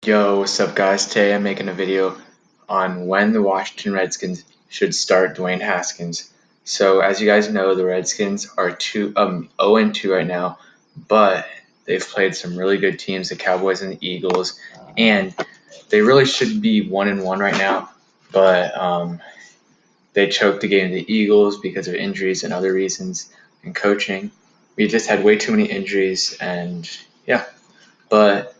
Yo, what's up, guys? Today I'm making a video on when the Washington Redskins should start Dwayne Haskins. So, as you guys know, the Redskins are 0-2 right now, but they've played some really good teams, the Cowboys and the Eagles, and they really should be 1-1 right now, but they choked the game to the Eagles because of injuries and other reasons and coaching. We just had way too many injuries, and yeah, but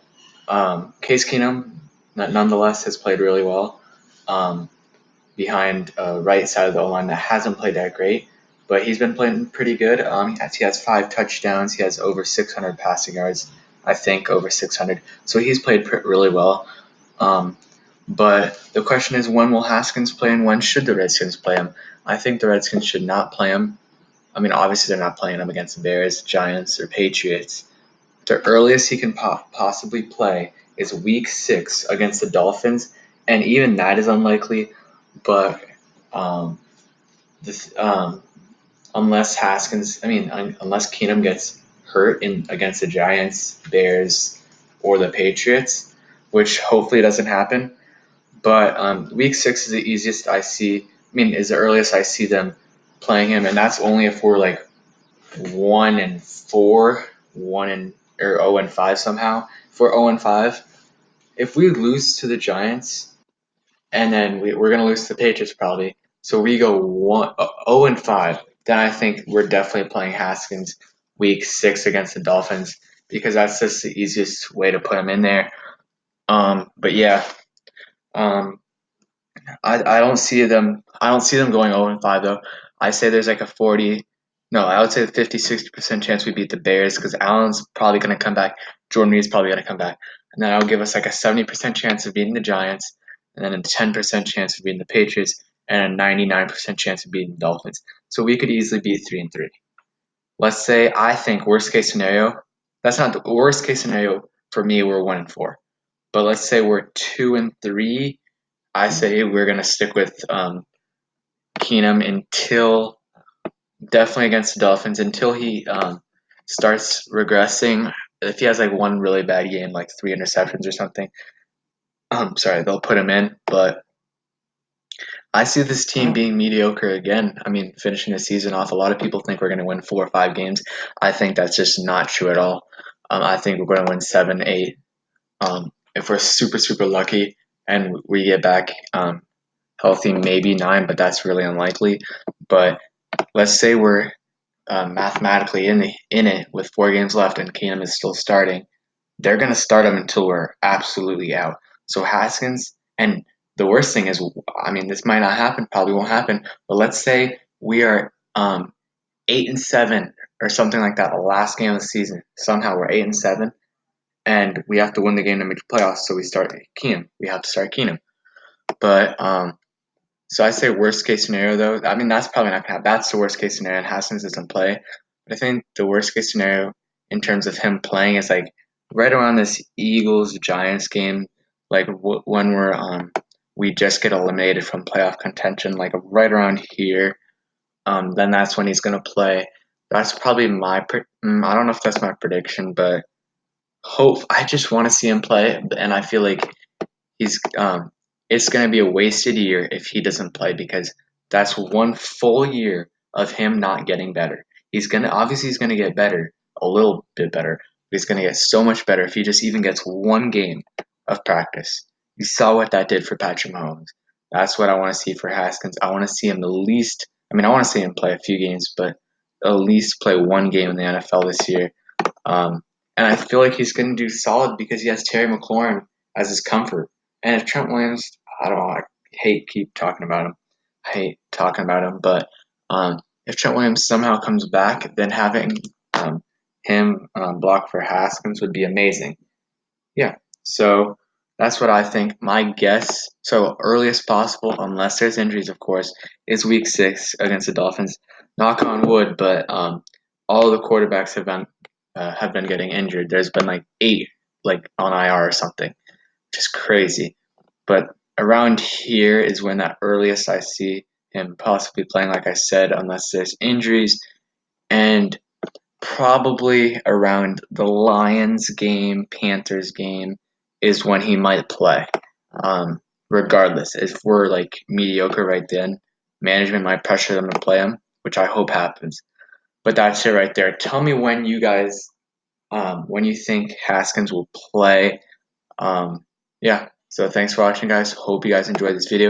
Case Keenum, nonetheless, has played really well behind right side of the O-line that hasn't played that great, but he's been playing pretty good. He has 5 touchdowns. He has over 600 passing yards, I think, over 600. So he's played really well. Um, but the question is, when will Haskins play and when should the Redskins play him? I think the Redskins should not play him. I mean, obviously, they're not playing him against the Bears, Giants, or Patriots. The earliest he can possibly play is week 6 against the Dolphins, and even that is unlikely. But um, this, unless unless Keenum gets hurt in against the Giants, Bears, or the Patriots, which hopefully doesn't happen. But week 6 is the easiest I see. Is the earliest I see them playing him, and that's only if we're like 1-4, 0-5 somehow. If we're 0-5, if we lose to the Giants, and then we're gonna lose to the Patriots probably, so we go 0-5, then I think we're definitely playing Haskins week 6 against the Dolphins because that's just the easiest way to put him in there. But yeah, um, I don't see them going 0-5 though. I say there's like a 40, no, I would say 50-60% chance we beat the Bears because Allen's probably going to come back. Jordan Reed's probably going to come back. And then I'll give us like a 70% chance of beating the Giants, and then a 10% chance of beating the Patriots, and a 99% chance of beating the Dolphins. So we could easily beat 3-3. Let's say, I think worst case scenario, that's not the worst case scenario for me, we're 1-4. But let's say we're 2-3. I say we're gonna stick with Keenum until definitely against the Dolphins until he starts regressing. If he has like one really bad game, like 3 interceptions or something, sorry, they'll put him in. But I see this team being mediocre again. Finishing the season off. A lot of people think we're going to win 4 or 5 games. I think that's just not true at all. I think we're going to win 7, 8. If we're super super lucky and we get back healthy, maybe 9, but that's really unlikely. But let's say we're mathematically in it with 4 games left and Keenum is still starting. They're gonna start him until we're absolutely out. So Haskins, and the worst thing is, this might not happen, probably won't happen. But let's say we are 8-7 or something like that, the last game of the season. Somehow we're 8-7, and we have to win the game to make the playoffs. So we start Keenum. We have to start Keenum. But so I say worst case scenario though. That's probably not gonna happen. That's the worst case scenario, and Haskins doesn't play. But I think the worst case scenario in terms of him playing is like right around this Eagles Giants game, like when we just get eliminated from playoff contention, like right around here. Then that's when he's gonna play. That's probably I don't know if that's my prediction, but hope I just want to see him play, and I feel like he's it's going to be a wasted year if he doesn't play because that's one full year of him not getting better. He's going to get better, a little bit better, but he's going to get so much better if he just even gets 1 game of practice. You saw what that did for Patrick Mahomes. That's what I want to see for Haskins. I want to see him at least. I want to see him play a few games, but at least play 1 game in the NFL this year. And I feel like he's going to do solid because he has Terry McLaurin as his comfort. And if Trent Williams, I don't know, I hate keep talking about him. I hate talking about him, but if Trent Williams somehow comes back, then having him block for Haskins would be amazing. Yeah, so that's what I think. My guess, so earliest possible, unless there's injuries, of course, is week 6 against the Dolphins. Knock on wood, but all the quarterbacks have been getting injured. There's been like 8, like on IR or something, which is crazy. But around here is when that earliest I see him possibly playing, like I said, unless there's injuries, and probably around the Lions game, Panthers game, is when he might play. Regardless, if we're like mediocre right then, management might pressure them to play him, which I hope happens. But that's it right there. Tell me when you guys, when you think Haskins will play. Yeah. So thanks for watching, guys. Hope you guys enjoyed this video.